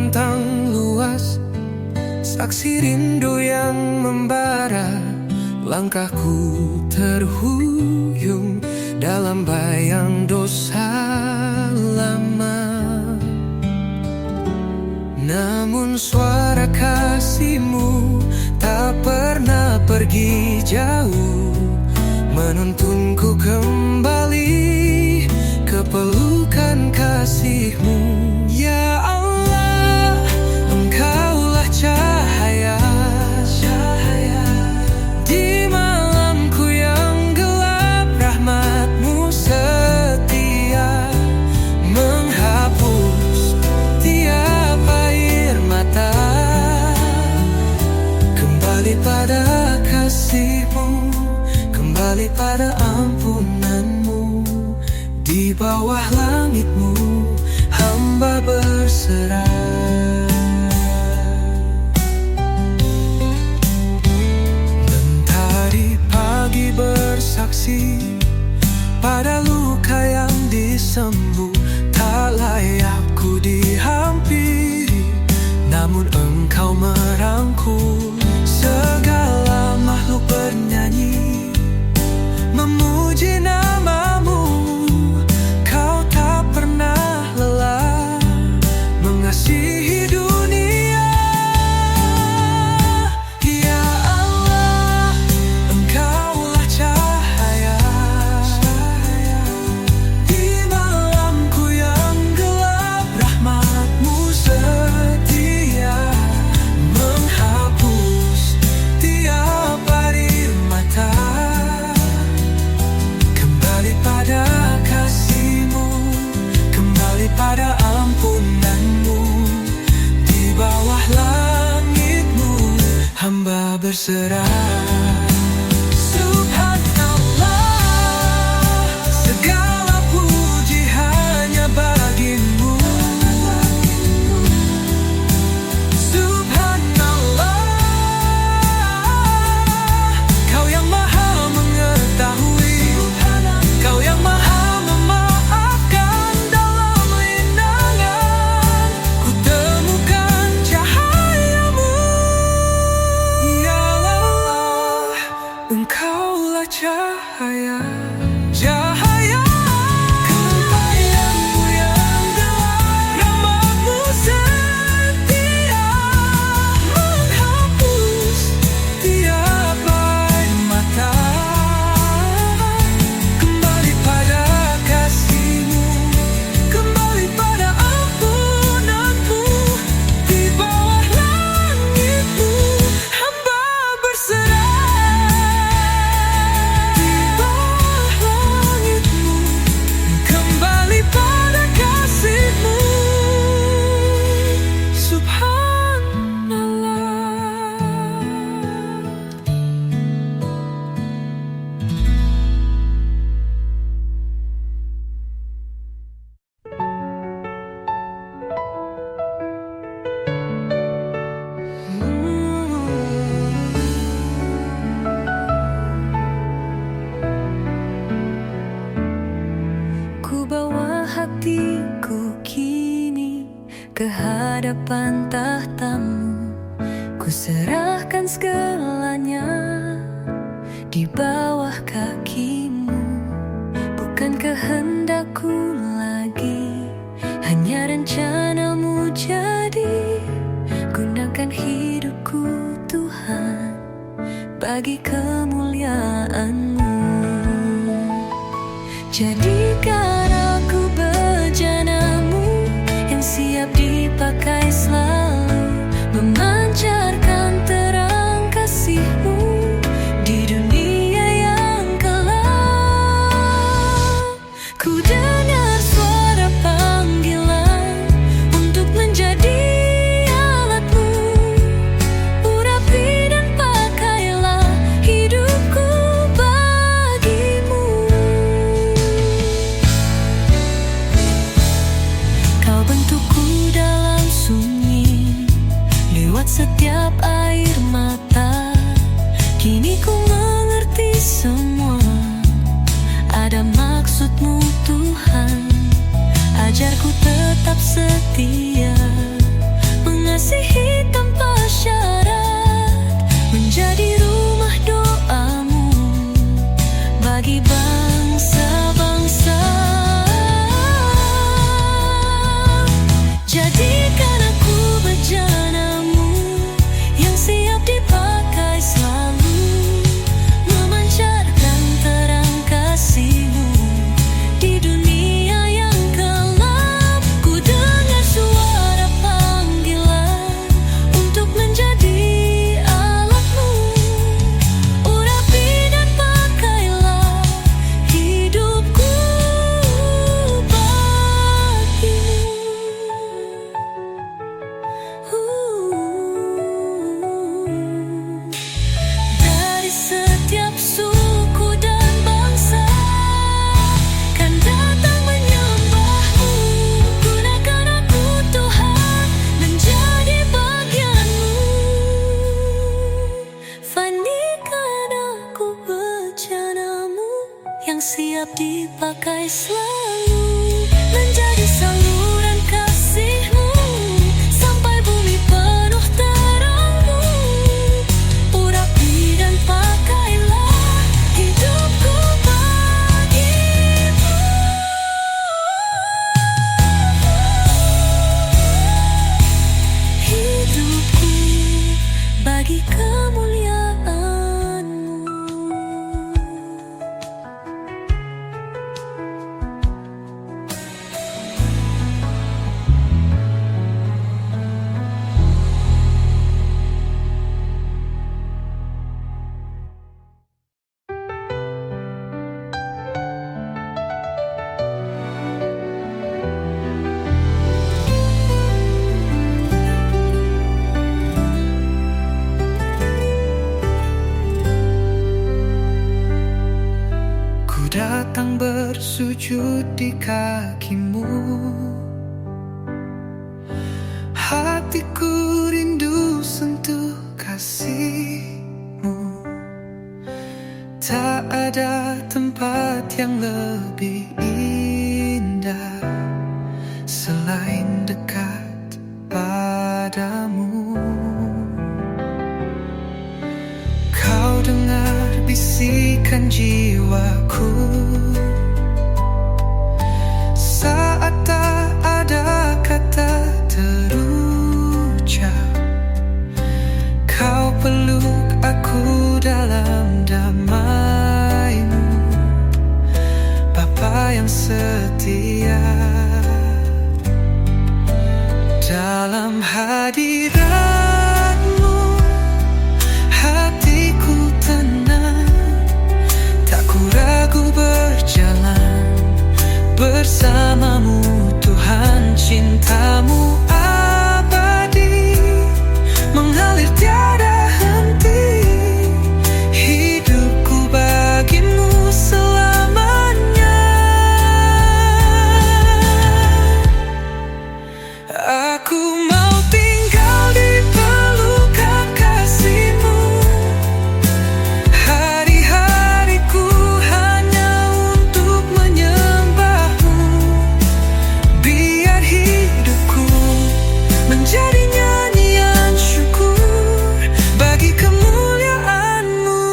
membentang luas, saksi rindu yang membara. Langkahku terhuyung dalam bayang dosa lama. Namun suara kasih-Mu tak pernah pergi jauh, menuntunku kembali ke pelukan kasih-Mu. Ya Allah, Engkaulah cahaya di malamku yang gelap. Rahmat-Mu setia menghapus tiap air mata. Kembali pada kasih-Mu, kembali pada ampunan-Mu. Di bawah langit-Mu hamba berserah. Mentari pagi bersaksi pada luka yang disembuh. Tak layak ku dihampiri, namun Engkau merangkul. Segala makhluk bernyanyi memuji nama-Mu. Kau tak pernah lelah mengasihi dunia. Ya Allah, Engkaulah cahaya di malamku yang gelap. Rahmat-Mu setia menghapus tiap air mata. Kembali pada kasih-Mu, kembali pada ampunan-Mu. Di bawah langit-Mu hamba berserah. Subhanallah, segala puji hanya bagi-Mu. Subhanallah, Kau yang maha mengetahui, Kau yang maha memaafkan. Dalam linangan ku temukan cahaya-Mu. Ya Allah, Engkaulah cahaya, cahaya kebayangku yang gelap. Rahmat-Mu setia menghapus tiap air mata. Kembali pada kasih-Mu, kembali pada ampunan-Mu. Di bawah langit-Mu hamba berserah. Di bawah langit-Mu kembali pada kasih-Mu. Subhanallah. Ku bawa hatiku kini ke hadapan tahta-Mu. Ku serahkan segalanya di bawah kaki-Mu. Bukan kehendakku lagi, hanya rencana-Mu jadi. Gunakan hidupku Tuhan bagi kemuliaan-Mu. Jadikan aku bejana-Mu yang siap dipakai selalu, memancarkan terang kasih-Mu di dunia yang gelap. Ku dengar suara panggilan untuk menjadi alat-Mu. Urapi dan pakailah hidupku bagi-Mu. Kau bentukku dalam sunyi, lewat setiap air mata. Kini ku mengerti semua, ada maksud-Mu Tuhan. Ajarku tetap setia pakai selalu menjadi saluran kasih-Mu sampai bumi penuh terang-Mu. Urapi dan pakailah hidupku bagi-Mu. Hidupku bagi kemuliaan-Mu. Ku datang bersujud di kaki-Mu, hatiku rindu sentuh kasih-Mu. Tak ada tempat yang lebih indah selain dekat padamu. Kau dengar bisikan jiwaku saat tak ada kata terucap. Kau peluk aku dalam damai-Mu, Bapa yang setia. Dalam hadirat-Mu hatiku tenang, tak ku ragu berjalan bersama-Mu Tuhan. Cinta-Mu abadi mengalir tiada henti, hidupku bagi-Mu selamanya. Aku mau tinggal di pelukan kasih-Mu, hari-hariku hanya untuk menyembah-Mu. Biar hidupku menjadi nyanyian syukur bagi kemuliaan-Mu.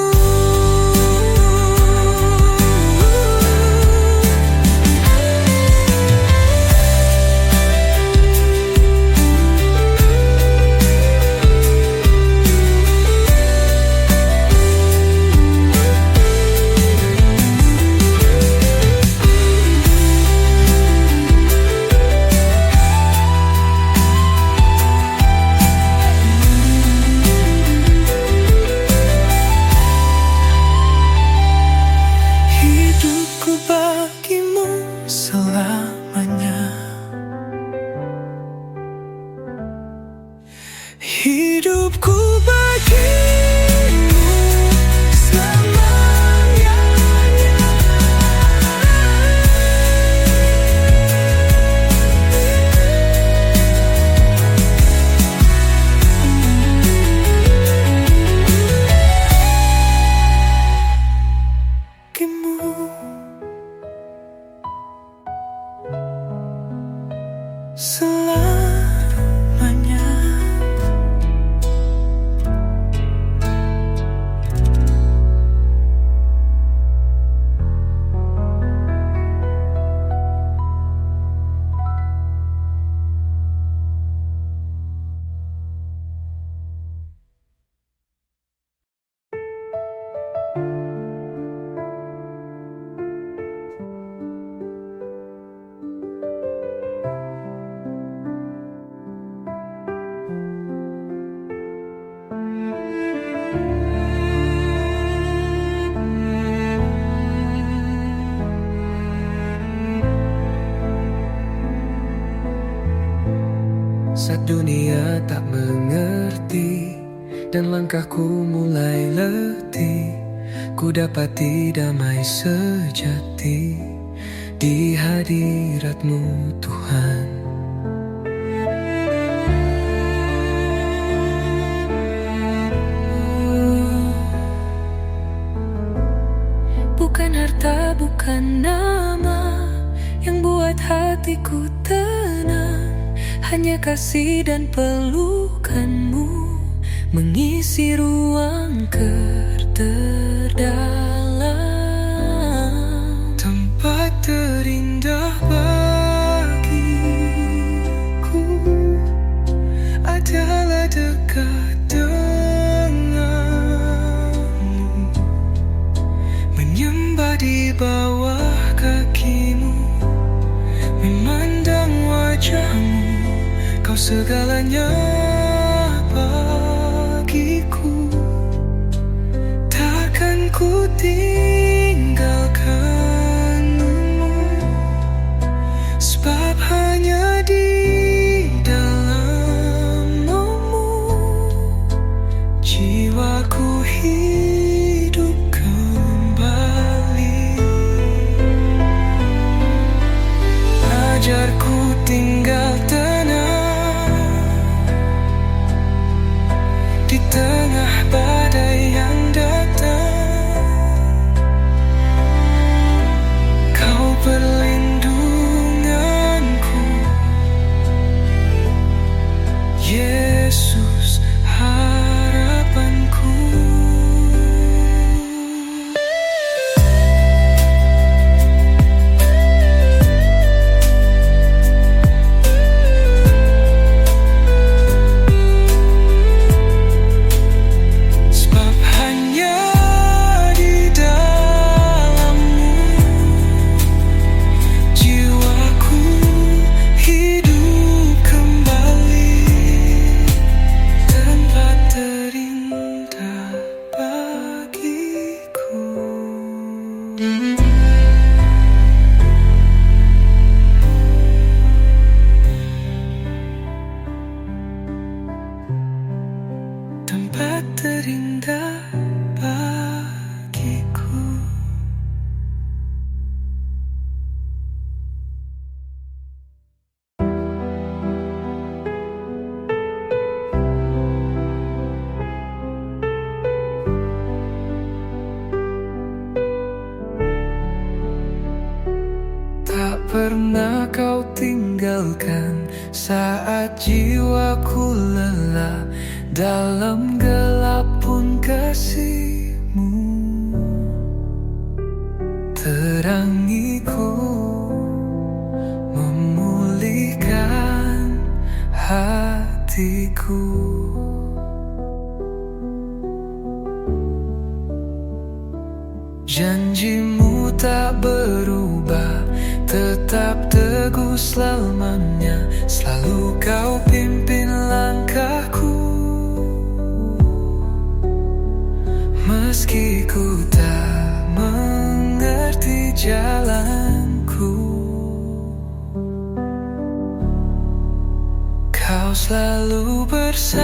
Hidupku bagi-Mu selamanya. Hidupku bagi-Mu selamanya. Bagi-Mu selamanya. Saat dunia tak mengerti dan langkahku mulai letih, ku dapati damai sejati di hadirat-Mu Tuhan. Bukan harta, bukan nama, kasih dan pelukanmu mengisi ruang terdalam. Tempat terindah bagiku adalah dekat denganmu, menyembah di bawah kakimu, memandang wajahmu. Kau segalanya bagiku, takkan ku tinggalkanmu, sebab hanya di dalammu jiwaku hidup kembali. Ajarku tinggal tenang di tengah badai yang datang. Kau perlindunganku, Yesus harapanku. Tempat terindah bagiku. Tak pernah kau tinggalkan saat jiwaku lelah, dalam gelap pun kasih-Mu terangiku, memulihkan hatiku. Janji-Mu tak berubah, tetap teguh selamanya. Selalu Kau pimpin langkahku, meski ku tak mengerti jalanku. Kau selalu bersamaku,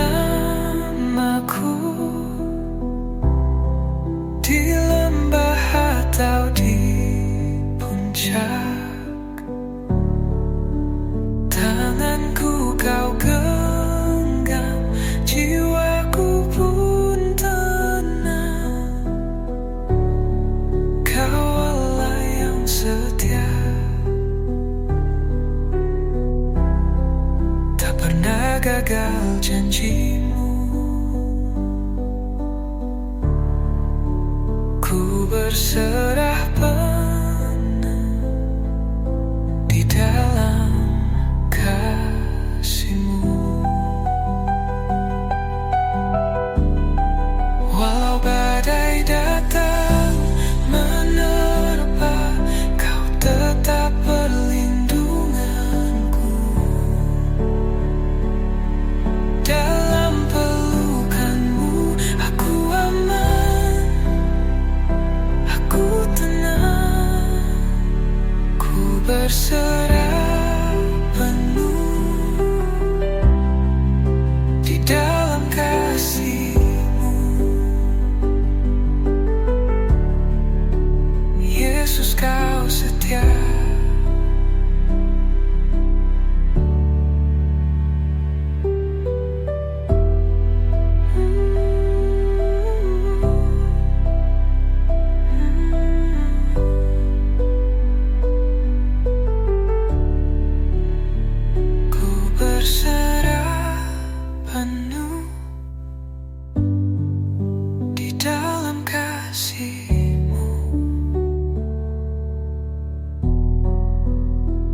di lembah atau di puncak. Tanganku Kau genggam, jiwaku pun tenang. Kau Allah yang setia, tak pernah gagal janji-Mu. Ku berserah penuh di dalam kasih-Mu. Walau badai datang menerpa, Kau tetap perlindunganku. Dalam pelukan-Mu aku aman, aku penuh di dalam kasih-Mu.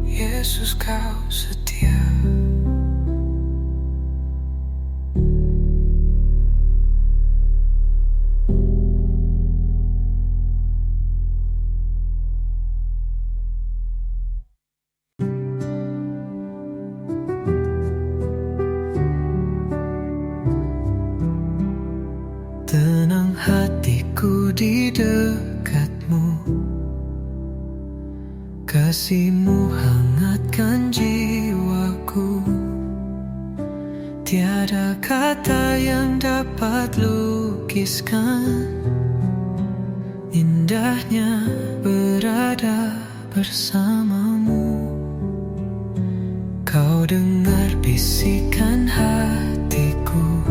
Yesus, Kau setia. Tenang hatiku di dekat-Mu, kasih-Mu hangatkan jiwaku. Tiada kata yang dapat lukiskan indahnya berada bersama-Mu. Kau dengar bisikan hatiku,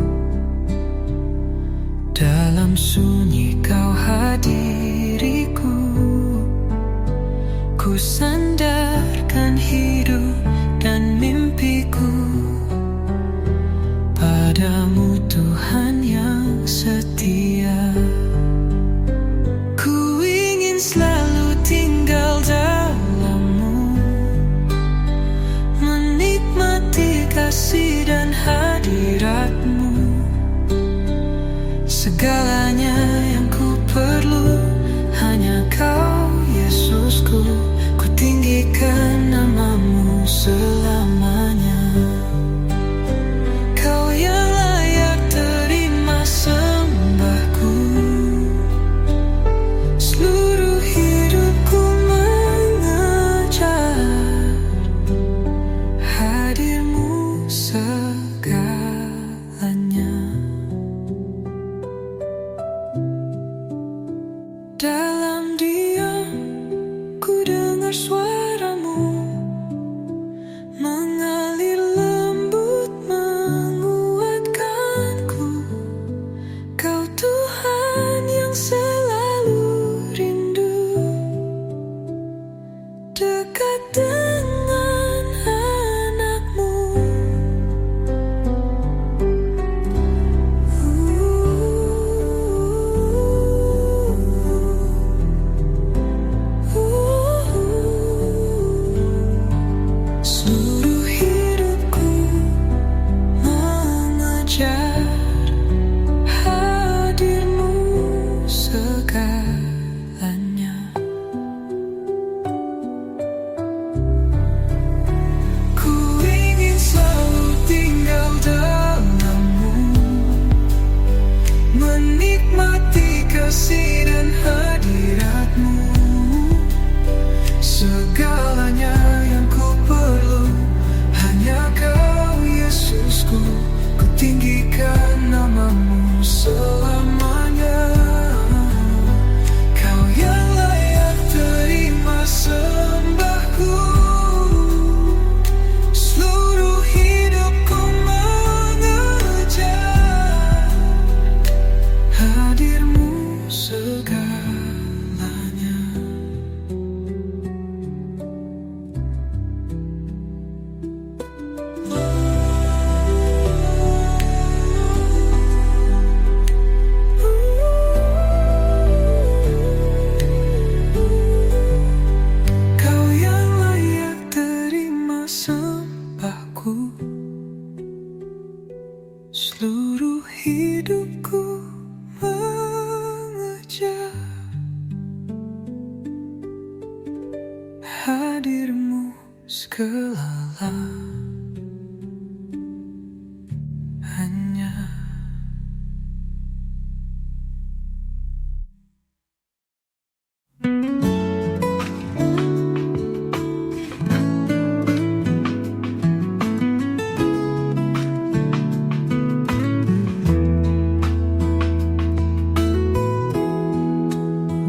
dalam sunyi Kau hadiriku. Ku sandarkan hidup dan mimpiku padamu, Tuhan yang setia. Ku ingin selalu tinggal dalam-Mu, menikmati kasih dan hadirat-Mu. Segalanya yang ku perlu hanya Kau, Yesusku. Ku tinggikan nama-Mu selamanya. Kau yang layak terima sembahku. Seluruh hidupku mengejar hadir-Mu segalanya. Dalam diam ku dengar suara-Mu mengalir lembut menguatkanku. Kau Tuhan yang selalu rindu dekat dengan anak-Mu. Seluruh hidupku mengejar hadir-Mu segalanya. Ku ingin selalu tinggal dalam-Mu, menikmati kasih dan hadirat-Mu. Segalanya yang ku perlu hanya Kau, Yesusku. Ku tinggikan nama-Mu selamanya. Kau yang layak terima sembahku. Seluruh hidupku mengejar hadir-Mu segalanya. Kau yang layak terima sembahku. Seluruh hidupku mengejar hadir-Mu segalanya.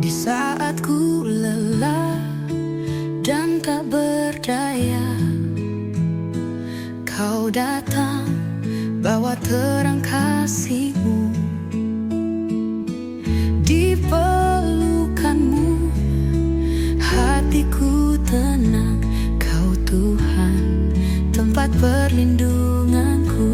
Di saat ku lelah dan tak berdaya, Kau datang bawa terang kasih-Mu. Di pelukan-Mu hatiku tenang. Kau Tuhan tempat perlindunganku.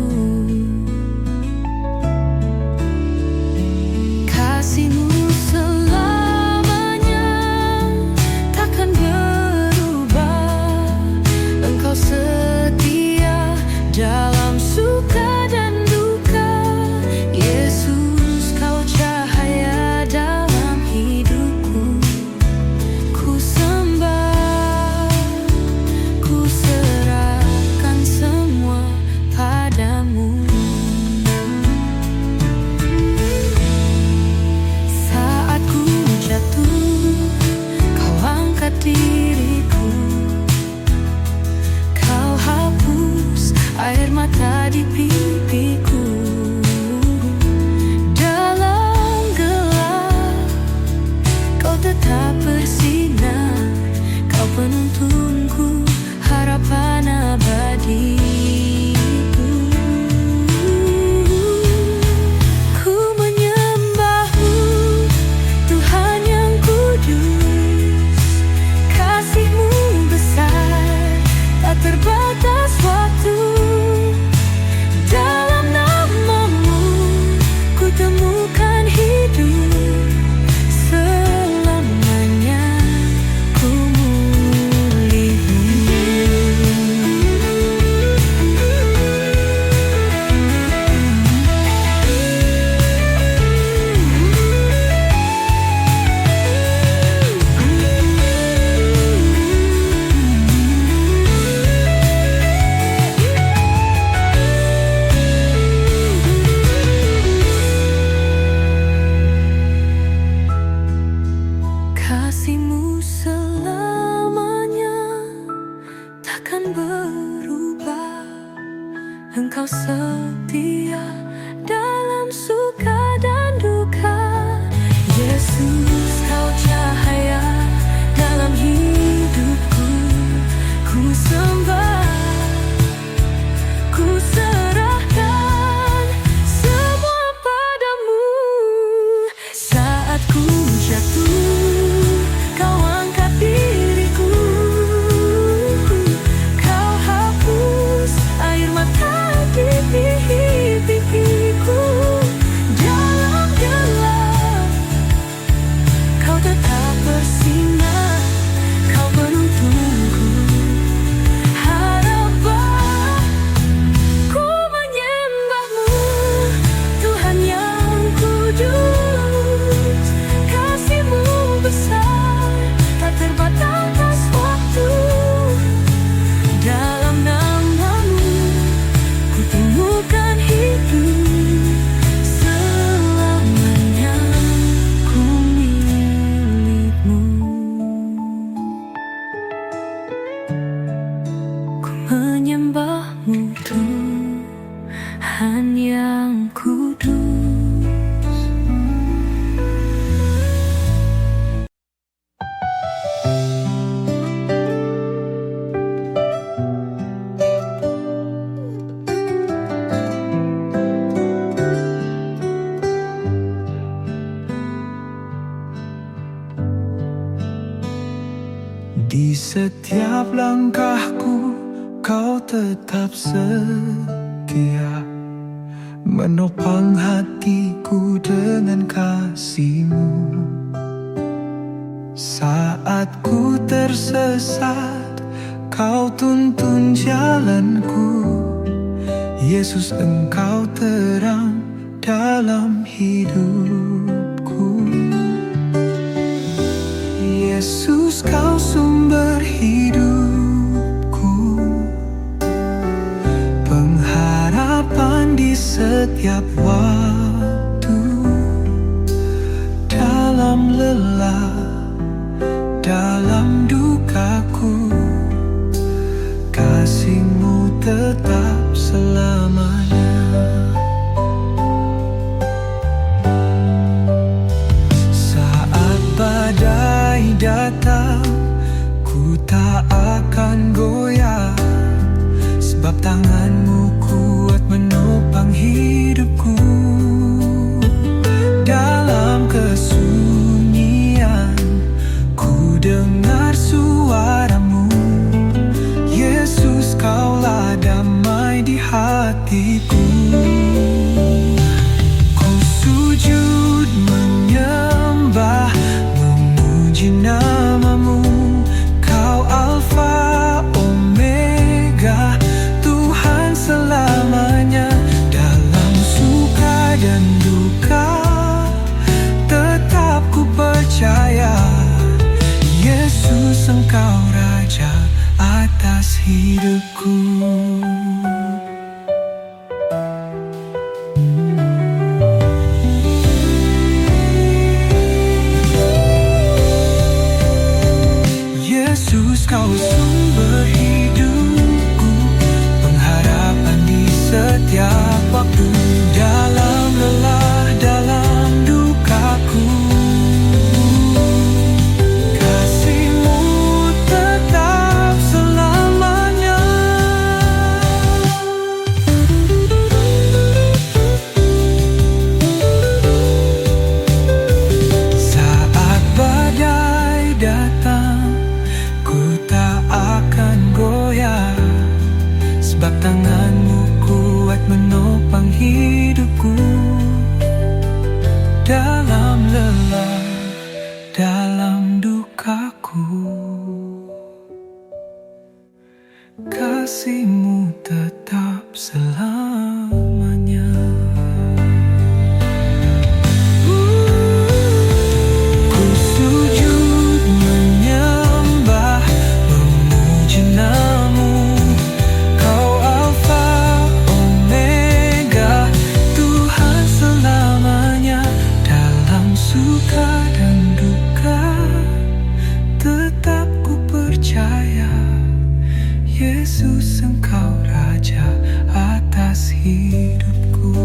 yang kudus. Di setiap langkahku kau tetap setia, menopang hatiku dengan kasih-Mu. Saat ku tersesat, kau tuntun jalanku. Yesus, Engkau terang dalam hidupku. Yesus, Kau sumber hidupku, pengharapan di setiap waktu. Dalam lelah, dalam dukaku, kasih-Mu tetap selamanya. Saat badai datang, ku tak akan goyah, sebab tangan-Mu kuat menopang hidupku. Dalam kesunyian, ku dengar suara-Mu. Yesus, Kaulah damai di hatiku. Ku sujud menyembah, memuji nama-Mu. Kau Alfa Omega, Tuhan selamanya. Dalam suka dan duka, tetap ku percaya. Yesus, Engkau Raja atas hidupku. Yesus, Kau sumber hidupku, pengharapan di setiap waktu. Dalam lelah, dalam dukaku, kasih-Mu tetap selamanya. Saat badai datang, ku tak akan goyah, sebab tangan-Mu kuat menopang hidupku. Dalam lelah, dalam dukaku, kasih-Mu tetap selamanya. Ku sujud menyembah, memuji nama-Mu. Kau Alfa Omega, Tuhan selamanya. Dalam suka dan duka, tetap ku percaya. Yesus, Engkau Raja atas hidupku.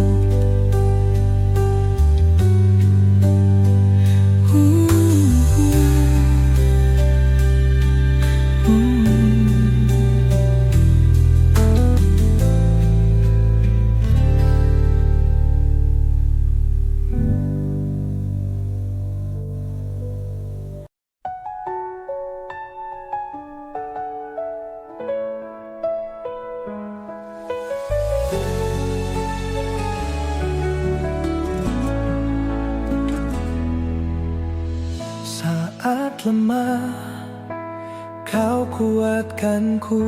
Saat lemah, Kau kuatkanku.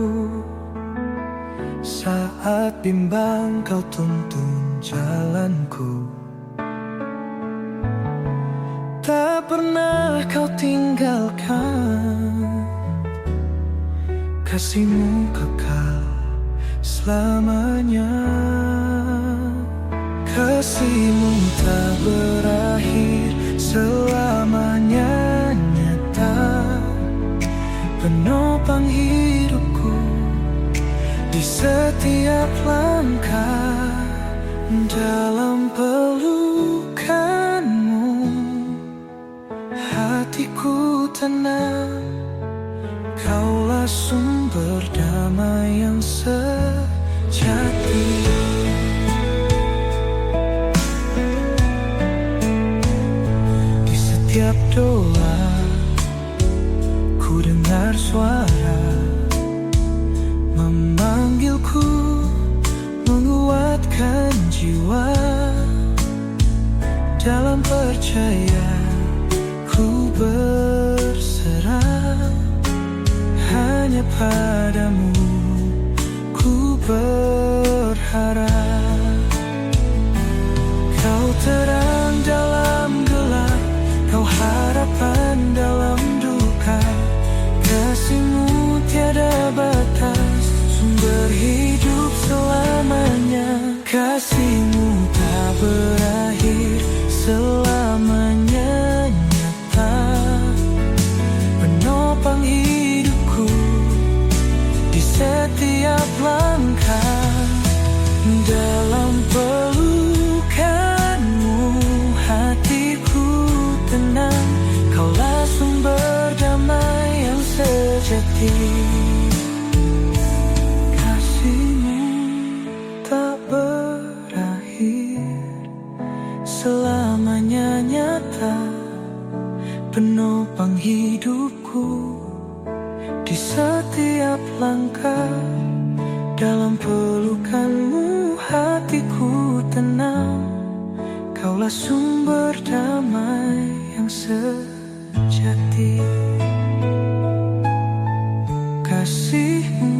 Saat bimbang, Kau tuntun jalanku. Tak pernah Kau tinggalkan, kasih-Mu kekal selamanya. Kasih-Mu tak berakhir, selamanya nyata, penopang hidupku di setiap langkah. Dalam pelukanmu hatiku tenang, kaulah sumber damai yang sejati. Di setiap doa ku dengar suara memanggilku, menguatkan jiwa. Dalam percaya ku berserah, hanya padamu ku berharap. Kau terang dalam gelap, kau harapan dalam duka. Kasih-Mu tiada batas, sumber hidup selamanya. Kasih-Mu tak berakhir, selamanya nyata, penopang hidupku di setiap langkah. Dalam pelukanmu hatiku tenang, kaulah sumber damai yang sejati. Kasih-Mu tak berakhir, selamanya nyata, penopang hidupku di setiap langkah. Dalam pelukanmu hatiku tenang, kaulah sumber damai yang sejati. Kasih-Mu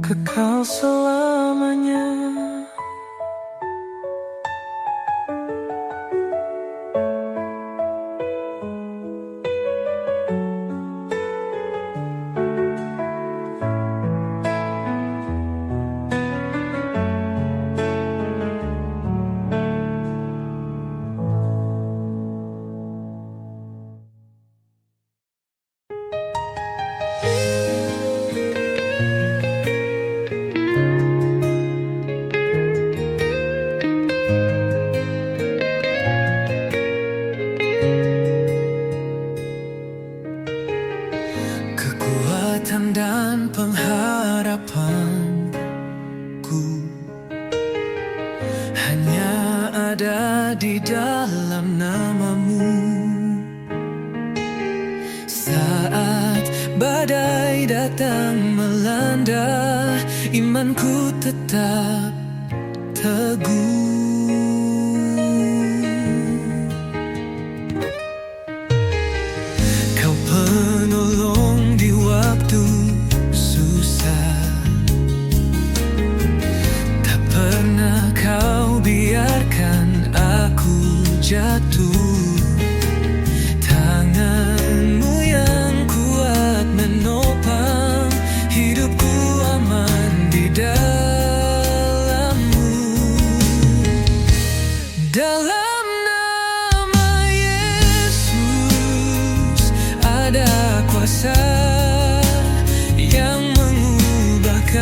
kekal selamanya. Kekuatan dan pengharapanku hanya ada di dalam nama-Mu. Saat badai datang melanda, imanku tetap teguh. Kau penolong di waktu susah, tak pernah Kau biarkan aku jatuh. Tangan-Mu yang kuat menopang hidupku aman di dalam-Mu. Dalam nama Yesus ada kuasa yang mengubahkan.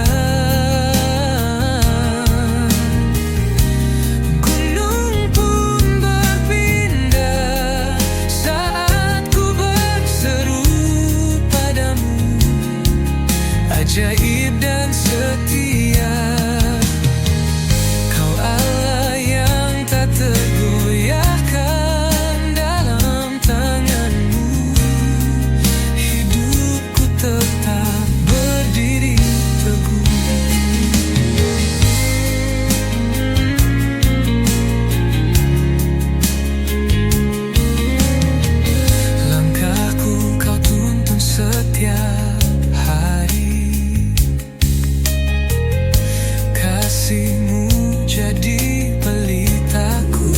Gunung pun berpindah saat ku berseru padamu. Ajaib dan setia, Kau Allah yang tak tergoyahkan. Dalam tangan-Mu hidupku tetap berdiri teguh. Langkahku Kau tuntun setiap hari, kasih-Mu jadi pelitaku.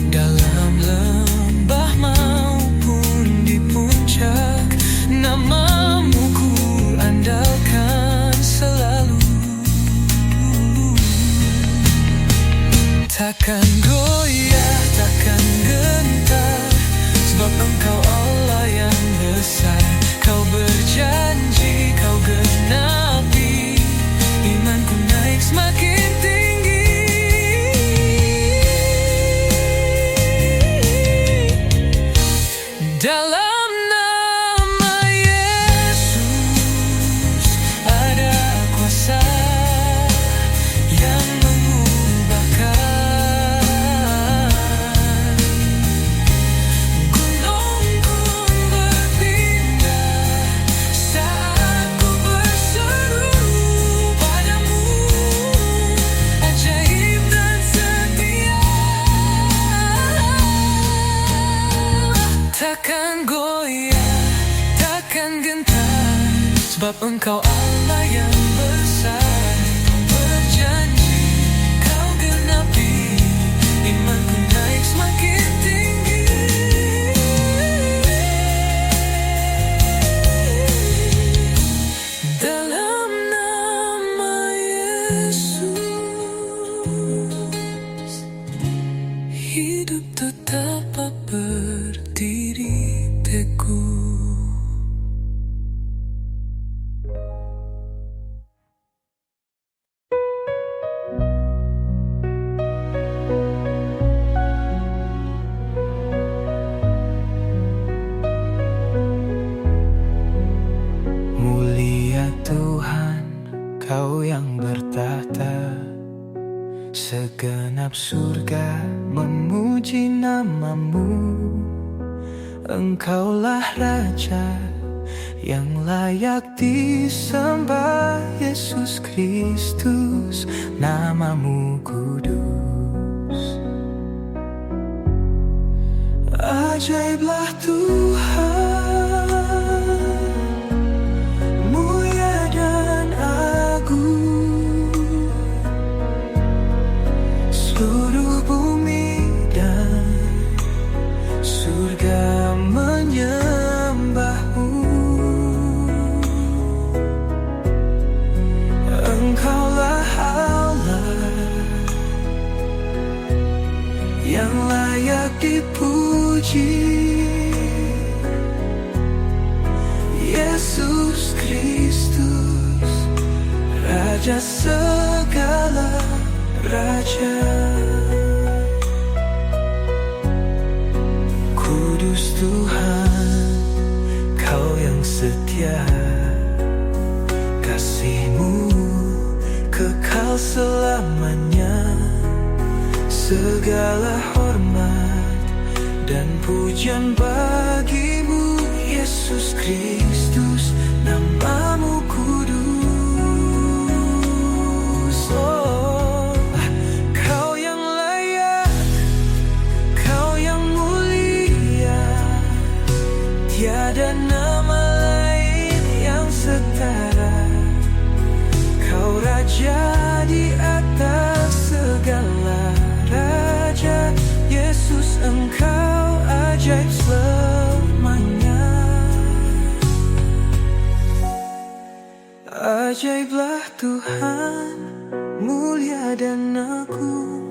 Dalam lembah maupun di puncak, nama-Mu ku andalkan selalu. Takkan goyah, takkan gentar, sebab Engkau Allah yang besar. Kau berjanji, Kau genapi, imanku naik semakin Engkau Allah yang besar, Kau berjanji, Kau genapi. Imanku naik semakin tinggi. Dalam nama Yesus, hidup tetap berdiri teguh. Mulia Tuhan, Kau yang bertahta, segenap surga memuji nama-Mu. Engkaulah Raja yang layak disembah, Yesus Kristus, nama-Mu kudus. Ajaiblah Tuhan, mulia dan agung. Seluruh bumi dan surga menyembah-Mu. Engkaulah Allah yang layak dipuji, Yesus Kristus, Raja segala raja. Kudus Tuhan, Kau yang setia, kasih-Mu kekal selamanya. Segala hormat dan pujian bagi-Mu, Yesus Kristus, nama-Mu kudus. Oh, Kau yang layak, Kau yang mulia, tiada nama lain yang setara. Kau Raja di atas segala raja, Yesus, Engkau ajaib selamanya. Ajaiblah Tuhan, mulia dan agung.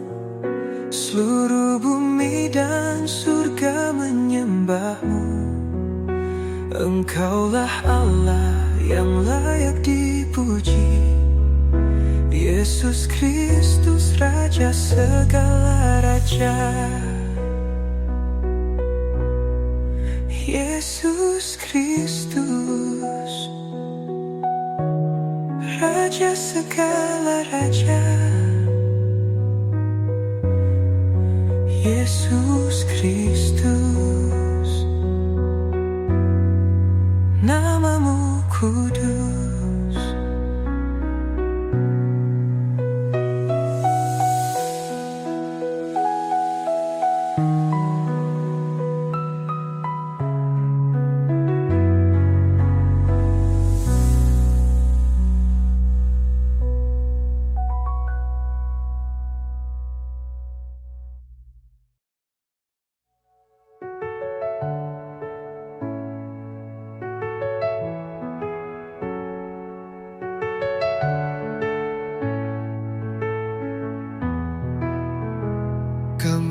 Seluruh bumi dan surga menyembah-Mu. Engkaulah Allah yang layak dipuji, Yesus Kristus, Raja segala raja. Yesus Kristus, Raja segala raja. Yesus Kristus, nama-Mu kudus.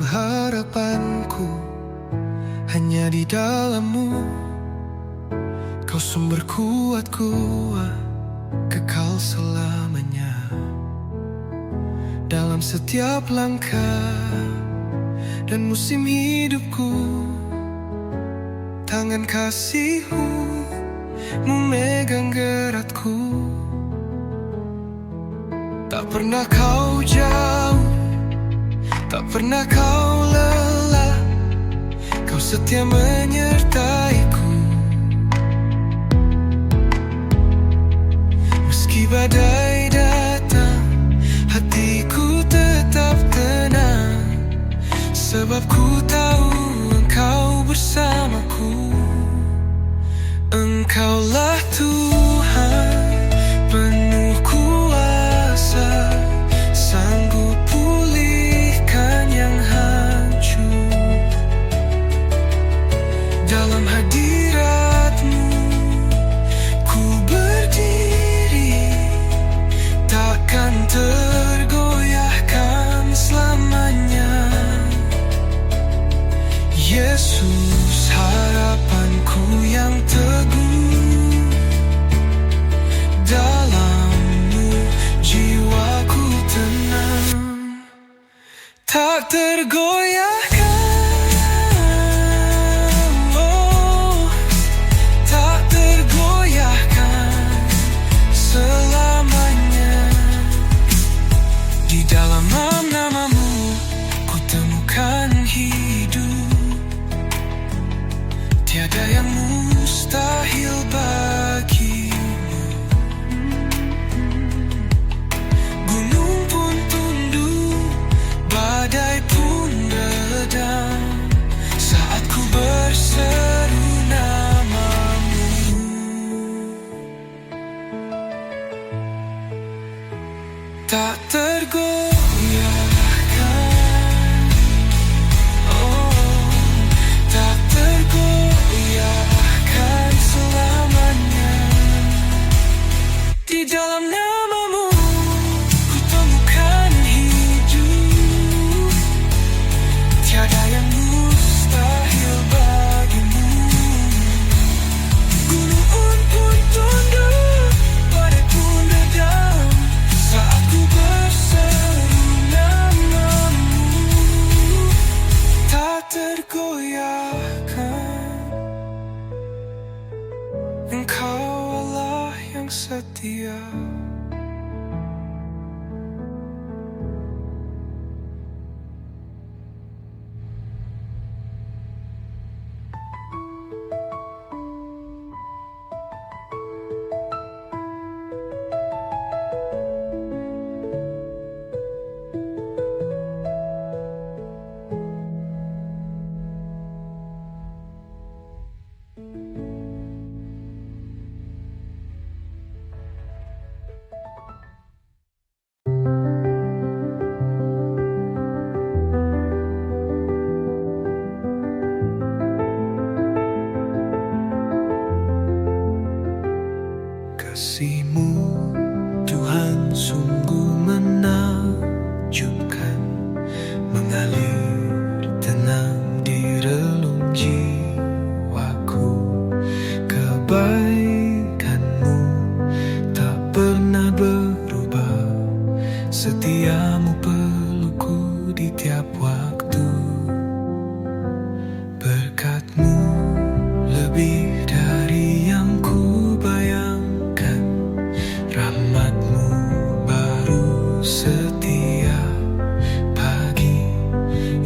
Harapanku hanya di dalam-Mu. Kau sumber kuatku, kekal selamanya. Dalam setiap langkah dan musim hidupku, tangan kasih-Mu memegang gerakku. Tak pernah Kau jauh, tak pernah Kau lelah, Kau setia menyertaiku. Meski badai datang, hatiku tetap tenang, sebab ku tahu Engkau bersamaku. Engkaulah Tuhan, tak tergoyahkan, oh, tak tergoyahkan selamanya. Di dalam namamu ku temukan hidup, tiada yang mustahil bagimu. Gunung pun tunduk, badai pun redam saat ku berseru namamu. Tak tergoyahkan, oh, tak tergoyahkan selamanya. Di dalam namamu ku temukan hidup, tiada yang mustahil bagimu. Gunung pun tunduk, badai pun redam saat ku berseru namamu. Tak tergoyahkan, Engkau Allah yang setia. Kasih-Mu Tuhan sungguh menakjubkan, mengalir tenang di relung jiwaku. Kebaikan-Mu tak pernah berubah, setiamu pelukku di tiap waktu. Berkat-Mu lebih dari yang ku bayangkan, rahmat-Mu baru setiap pagi.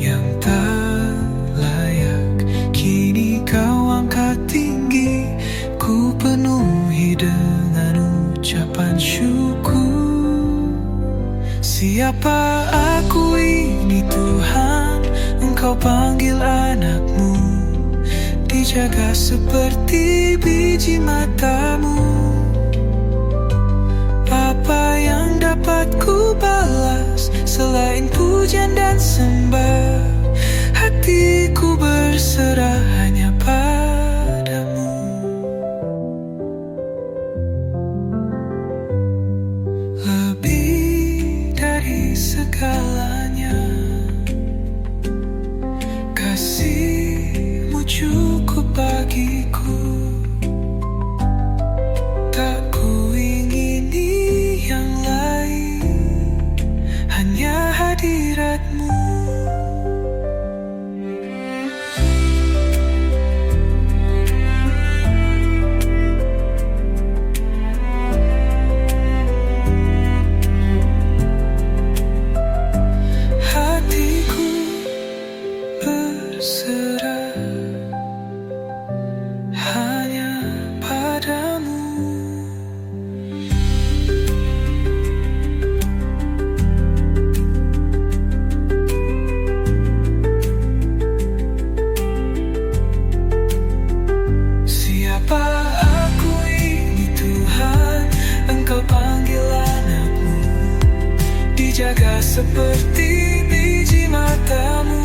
Yang tak layak kini Kau angkat tinggi, ku penuhi dengan ucapan syukur. Siapa aku ini Tuhan, Engkau panggil anak-Mu, dijaga seperti biji mata-Mu. Apa yang dapat ku balas selain pujian dan sembah? Hatiku berserah hanya padamu. Lebih dari segalanya, kasih-Mu cukup bagiku. Tak ku ingini yang lain, hanya hadirat-Mu. Hatiku berserah hanya padamu. Siapa aku ini Tuhan, Engkau panggil anak-Mu, dijaga seperti biji mata-Mu.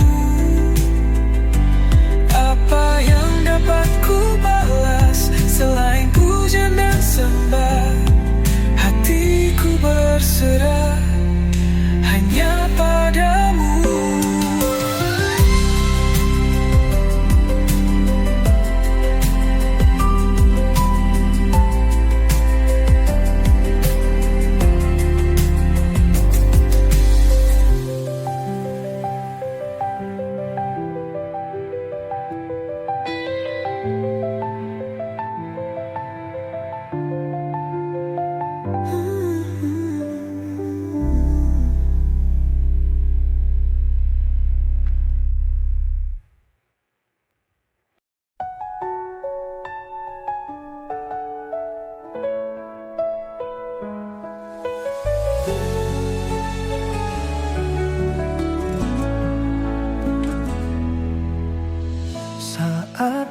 Apa yang dapat ku balas selain pujian dan sembah? Hatiku berserah hanya padamu.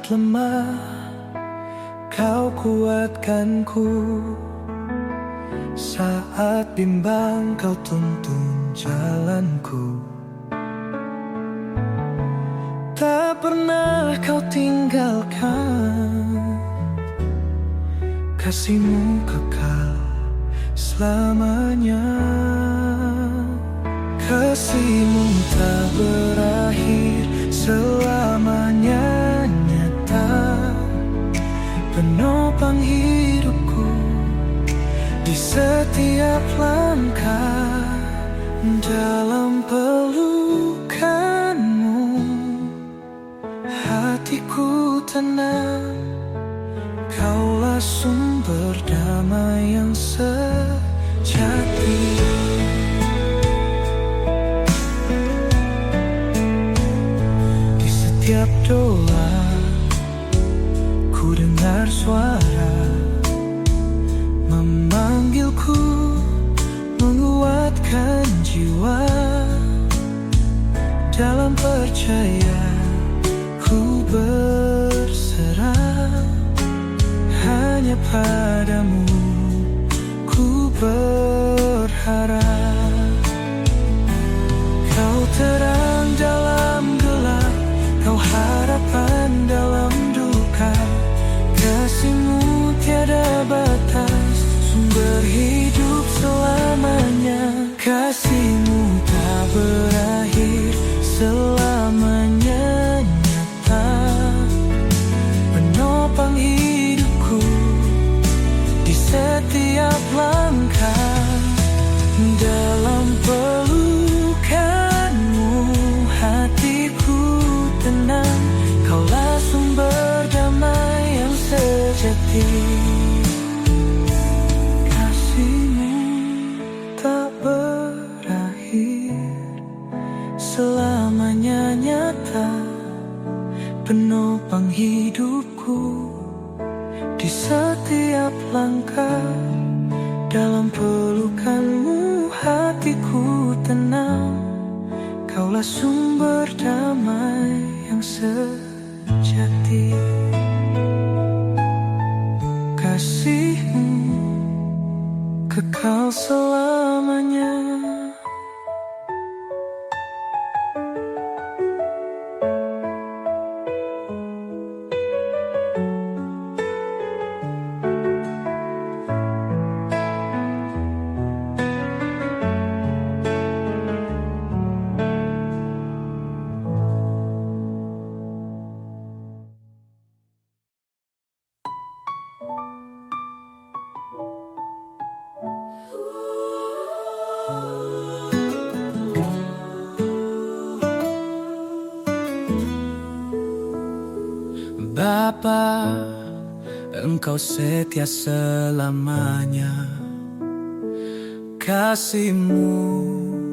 saat lemah, Kau kuatkanku. Saat bimbang Kau tuntun jalanku. Tak pernah Kau tinggalkan, kasih-Mu kekal selamanya. Kasih-Mu tak berakhir, selamanya nyata, penopang hidupku di setiap langkah. Dalam pelukan-Mu hatiku tenang, Kaulah sumber damai yang sejati. Di setiap doa ku dengar suara memanggilku, menguatkan jiwa. Dalam percaya ku berserah, hanya padamu ku berharap. Kau terang dalam gelap, Kau harapan dalam duka. Kasih-Mu tiada batas, sumber hidup selamanya. Kasih-Mu tak berakhir, selamanya nyata, penopang hidupku di setiap langkah. Dalam pelukan-Mu hatiku tenang, Kaulah sumber damai yang sejati. Kasih-Mu tak berakhir, selamanya nyata, penopang hidupku di setiap langkah. Dalam pelukan-Mu hatiku tenang, Kaulah sumber damai yang sejati. Kasih-Mu kekal selamanya. Bapa, Engkau setia selamanya. Kasih-Mu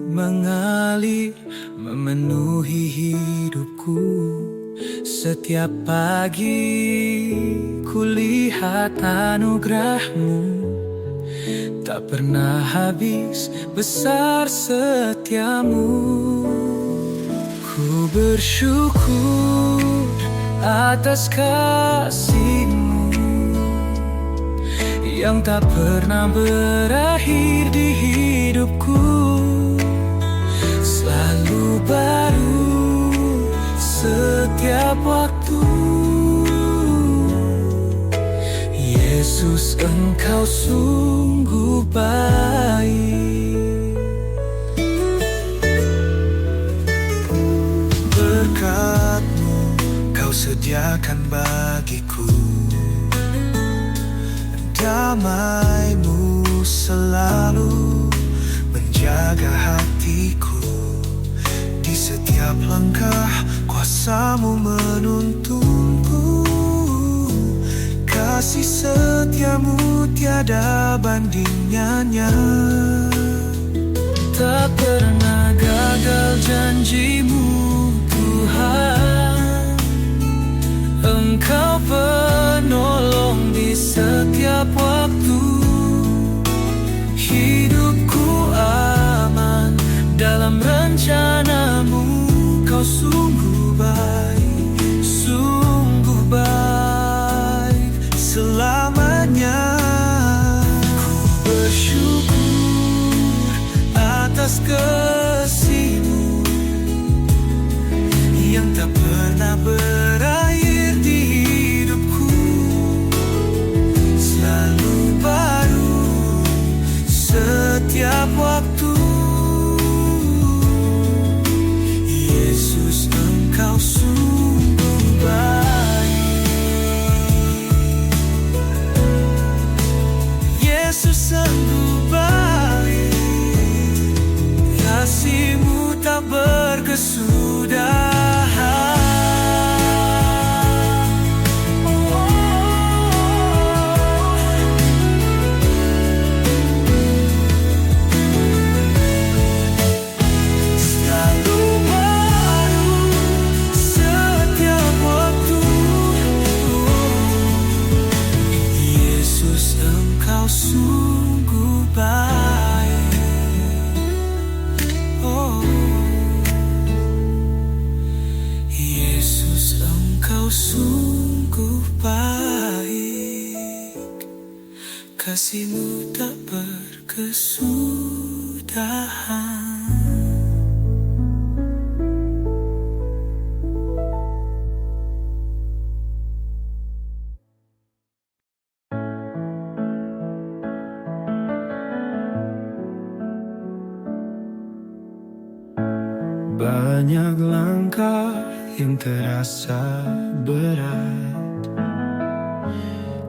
mengalir memenuhi hidupku. Setiap pagi kulihat anugerah-Mu, tak pernah habis besar setia-Mu. Ku bersyukur atas kasih-Mu yang tak pernah berakhir di hidupku. Selalu baru setiap waktu. Yesus, Engkau sungguh baik. Berkat-Mu Kau sediakan bagiku, damai-Mu selalu menjaga hatiku. Di setiap langkah kuasa-Mu menuntunku. Kasih setia-Mu tiada bandingannya. Tak pernah gagal janji-Mu Tuhan. Engkau penolong di setiap waktu. Hidupku aman dalam rencana-Mu. Kau sungguh baik, sungguh baik. tak pernah berakhir di hidupku, selalu baru setiap waktu. Yesus, Engkau sungguh baik. Yesus sungguh baik, kasih-Mu tak berkesudahan. Selalu baru setiap waktu. Yesus, Engkau sungguh baik. Oh, Yesus, Engkau sungguh baik, kasih-Mu tak berkesudahan. Banyak langkah yang terasa berat,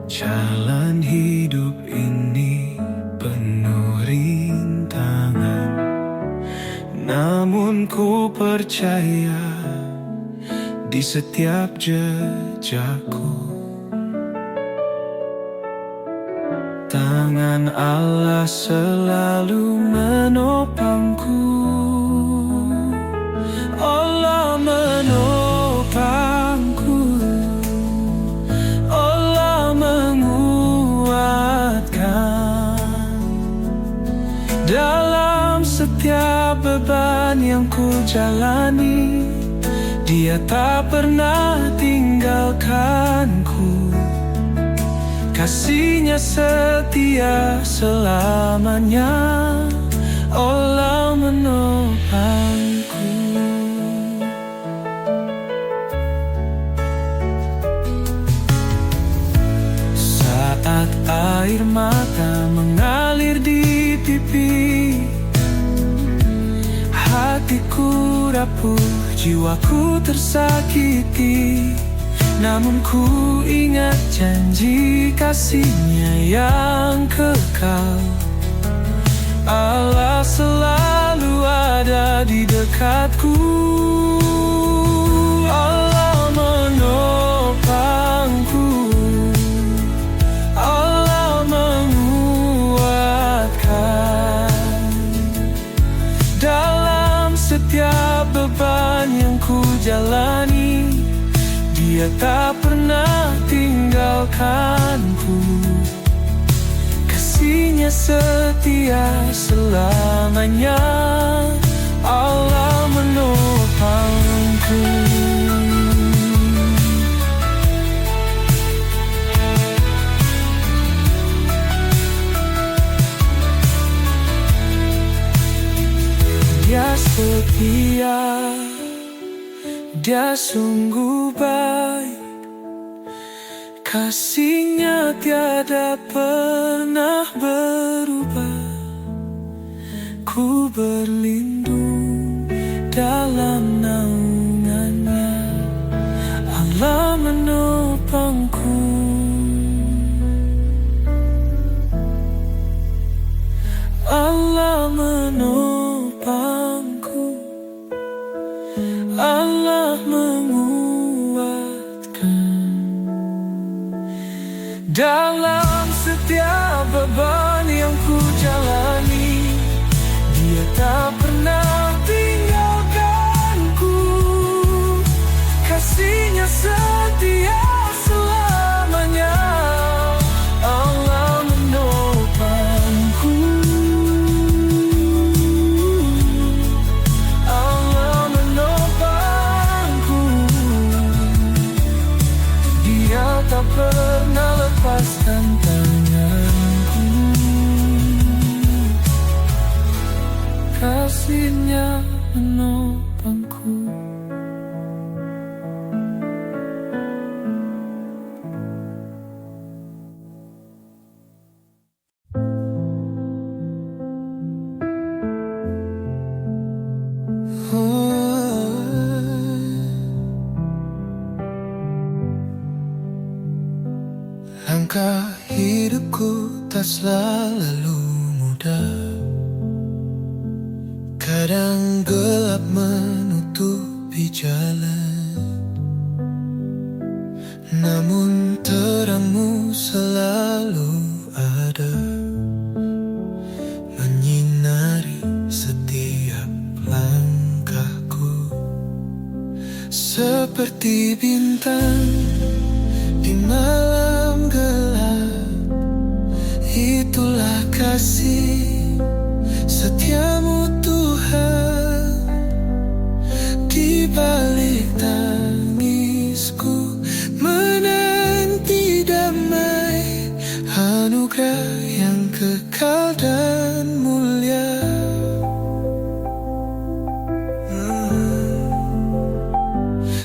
jalan hidup ini penuh rintangan. Namun ku percaya di setiap jejakku, tangan Allah selalu menopangku. Allah menopangku, Allah menguatkan dalam setiap beban yang ku jalani. Dia tak pernah tinggalkanku, kasih-Nya setia selamanya. Allah menopangku. Saat air mata mengalir di pipi, hatiku rapuh, jiwaku tersakiti. Namun ku ingat janji kasih-Nya yang kekal. Allah selalu ada di dekatku. Allah menopangku, Allah menguatkan dalam setiap beban yang ku jalani. Dia tak pernah tinggalkanku, kasih-Nya setia selamanya. Allah menopangku. Dia setia, Dia sungguh baik, kasih-Nya tiada pernah berubah. Ku berlindung dalam naungan-Nya, Allah menopangku. Allah menopangku, Allah menguatkan dalam setiap beban yang ku jalani. Dia tak pernah tinggalkanku, kasih-Nya setia selamanya. Allah menopangku, Allah menopangku. Dia tak pernah lepas Langkah hidupku tak selalu mudah. Kadang gelap menutupi jalan, namun terangmu selalu ada, menyinari setiap langkahku. Seperti bintang di malam gelap, itulah kasih setiamu Tuhan. Di balik tangisku menanti damai, anugerah yang kekal dan mulia.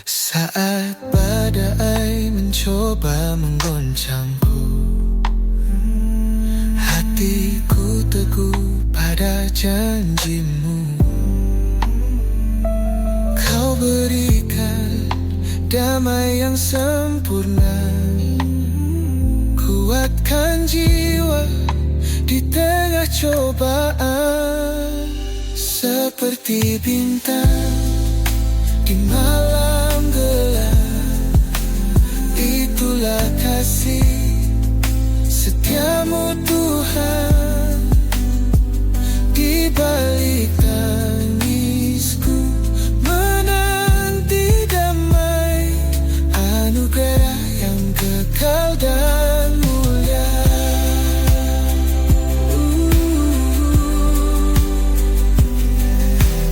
Saat badai mencoba menggoncangku, hatiku teguh pada janjimu. Kau berikan damai yang sempurna, kuatkan jiwa di tengah cobaan. Seperti bintang di malam gelap, itulah kasih setiamu Tuhan. Di balik tangisku menanti damai, anugerah yang kekal dan mulia.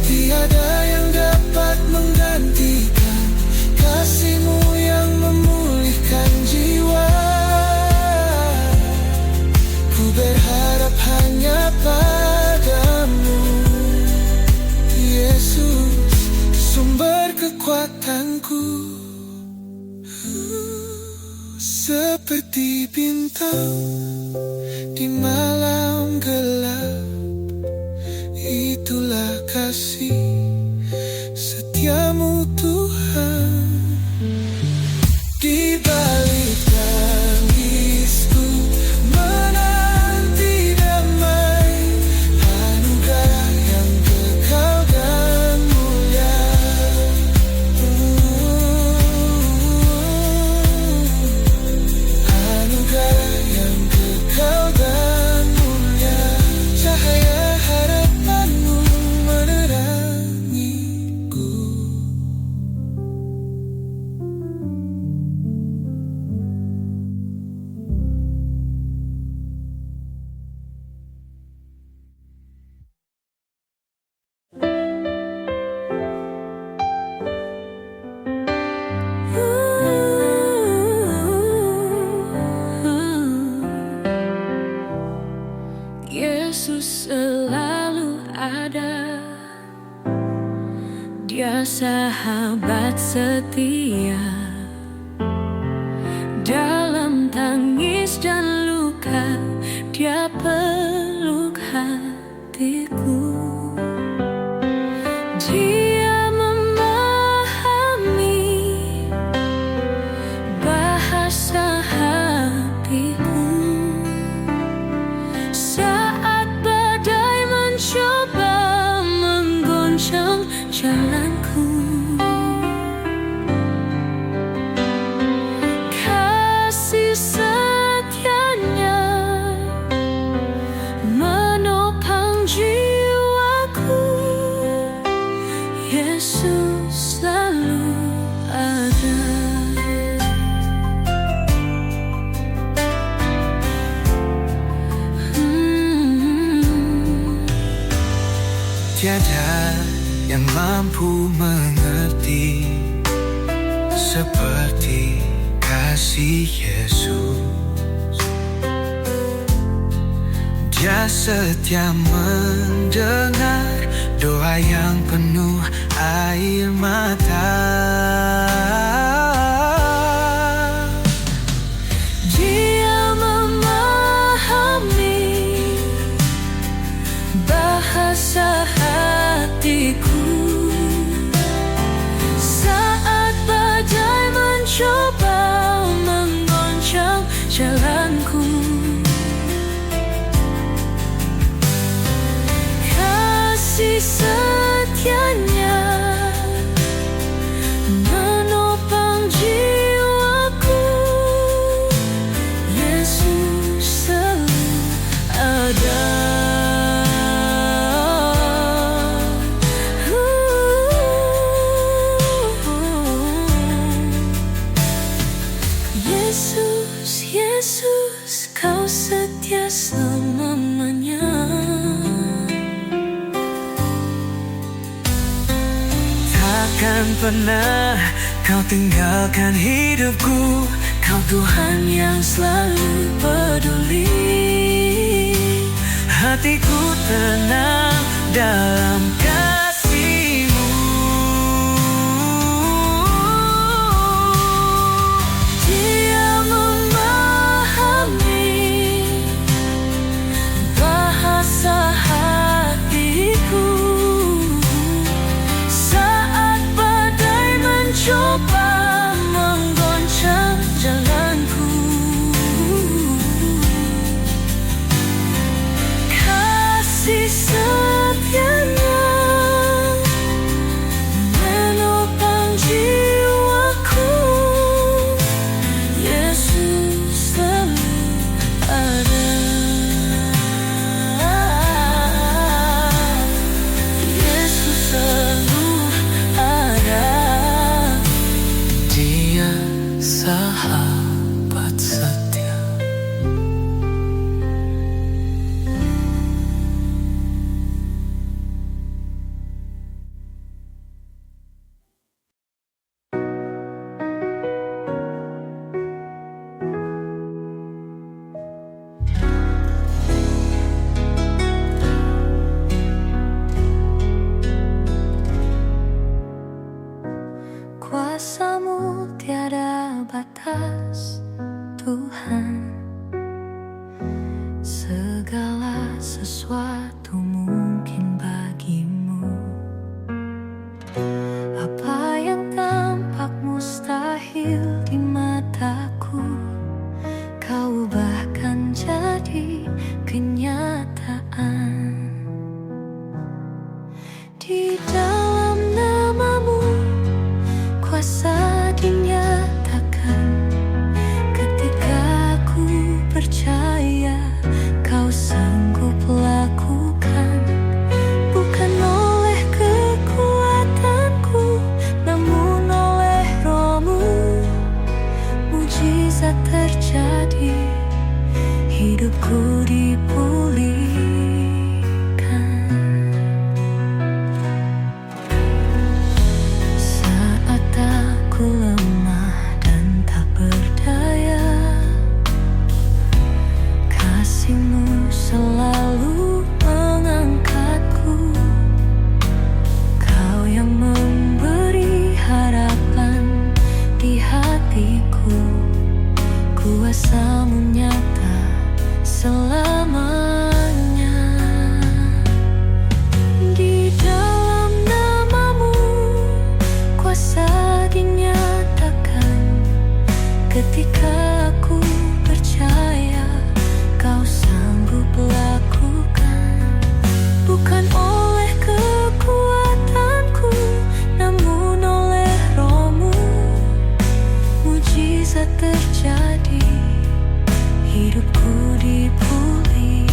Tiada yang dapat menggantikan kasih-Mu yang memulihkan jiwa. Ku berharap hanya padamu, Yesus, sumber kekuatanku. Seperti bintang di malam gelap, itulah kasih setiamu Tuhan. Di balik tangisku menanti damai, anugerah yang kekal dan mulia. Anugerah yang kekal dan mulia, cahaya harapan-Mu menerangiku. Yesus selalu ada, Dia sahabat setia. Dalam tangis dan luka, Dia peluk hatiku. Dia memahami bahasa hatiku. Saat badai mencoba menggoncang jalanku, kasih setianya menopang jiwaku. Yesus selalu ada. Tiada yang mampu mengerti seperti kasih Yesus. Dia setia mendengar doa yang penuh air mata. Dia memahami bahasa hatiku. Takkan pernah kau tinggalkan hidupku. Kau Tuhan yang selalu peduli. Hatiku tenang dalam kasih-Mu. Dia memahami bahasa hatiku saat badai mencoba menggoncang jalanku. Kasih setianya menopang jiwaku. Yesus selalu ada. Yesus selalu ada. Dia sahabat setia. Kuasa-Mu tiada batas, Tuhan. Segala sesuatu mungkin bagi-Mu. Apa yang tampak mustahil di mataku, Kau ubahkan jadi kenyataan. Di dalam nama-Mu kuasa dinyatakan. Ketika aku percaya Kau sanggup lakukan. Bukan oleh kekuatanku, namun oleh Roh-Mu. Mujizat terjadi, hidupku dipulihkan. Saat aku lemah dan tak berdaya, kasih-Mu selalu mengangkatku. Kau yang memberi harapan di hatiku. Kuasa-Mu nyata selamanya. Di dalam nama-Mu kuasa dinyatakan. Ketika aku percaya Kau sanggup lakukan. Bukan oleh kekuatanku, namun oleh Roh-Mu. Mujizat terjadi, hidupku dipulihkan.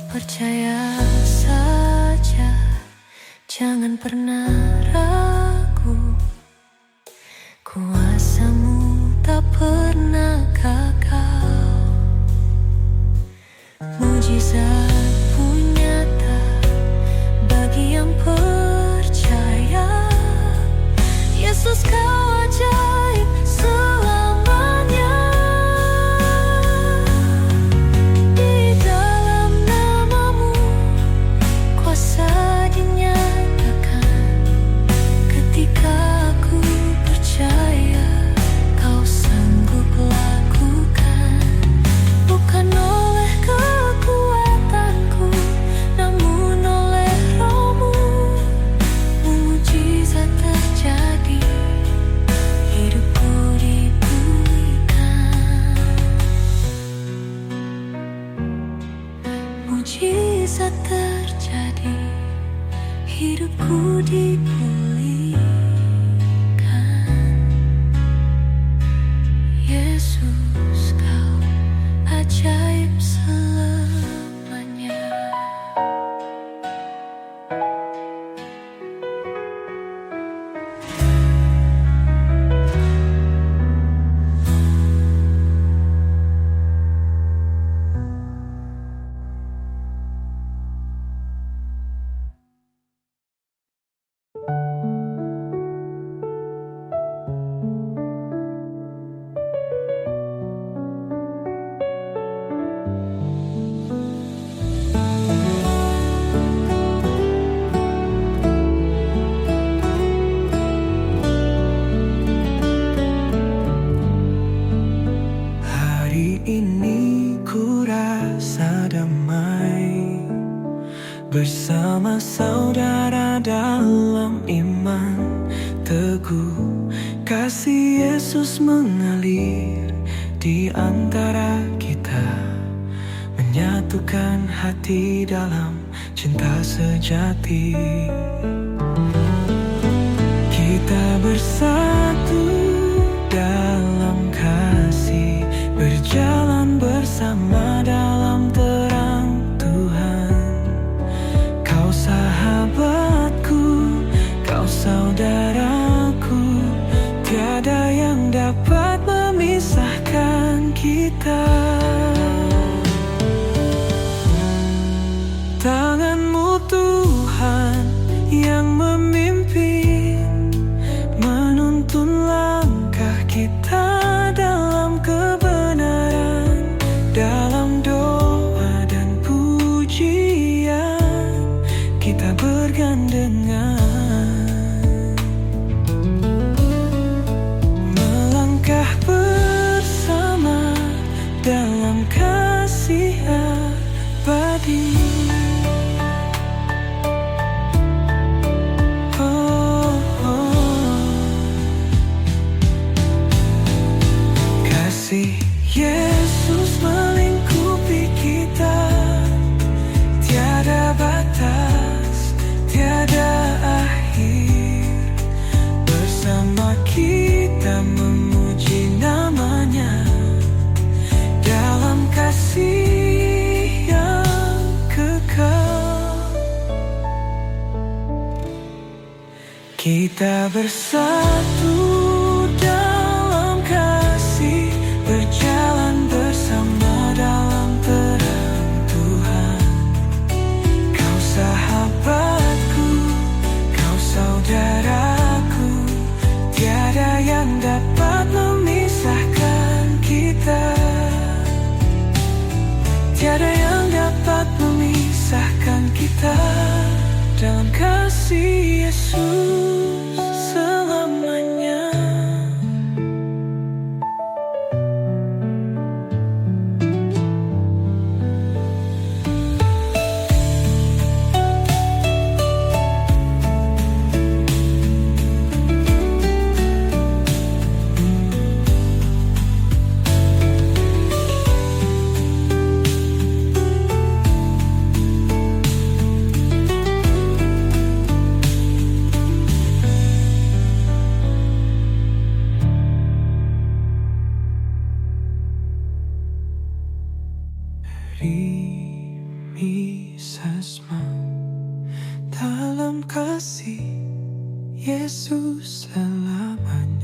Percaya saja, jangan pernah ragu. Kuasa-Mu tak pernah gagal. Mujizat-Mu nyata bagi yang percaya. Yesus, Kau ajaib selamanya. Di dalam nama-Mu kuasa dinyatakan. Ketika aku percaya Kau sanggup lakukan. Bukan oleh kekuatanku, namun oleh Roh-Mu. Mujizat terjadi, hidupku dipulihkan. Mujizat terjadi, hidupku dipulihkan. Yesus, Kau ajaib selamanya. bersama saudara dalam iman teguh. Kasih Yesus mengalir di antara kita, menyatukan hati dalam cinta sejati. Kita bersatu dalam kasih, berjalan bersama dalam terang Tuhan. Kau sahabatku, kau saudaraku, tiada yang dapat memisahkan kita. Tangan-Mu Tuhan yang memimpin, menuntun langkah kita dalam kebenaran, dalam doa dan pujian kita bergandengan, melangkah bersama dalam kasih abadi. Kasih Yesus melingkupi kita, tiada batas, tiada akhir. Bersama kita memuji nama-Nya dalam kasih yang kekal. Kita bersatu dalam kasih, berjalan bersama dalam terang Tuhan. Kau sahabatku, kau saudaraku, tiada yang dapat memisahkan kita. Tiada yang dapat memisahkan kita dalam kasih Yesus selamanya. Sasma dalam kasih Yesus selamanya.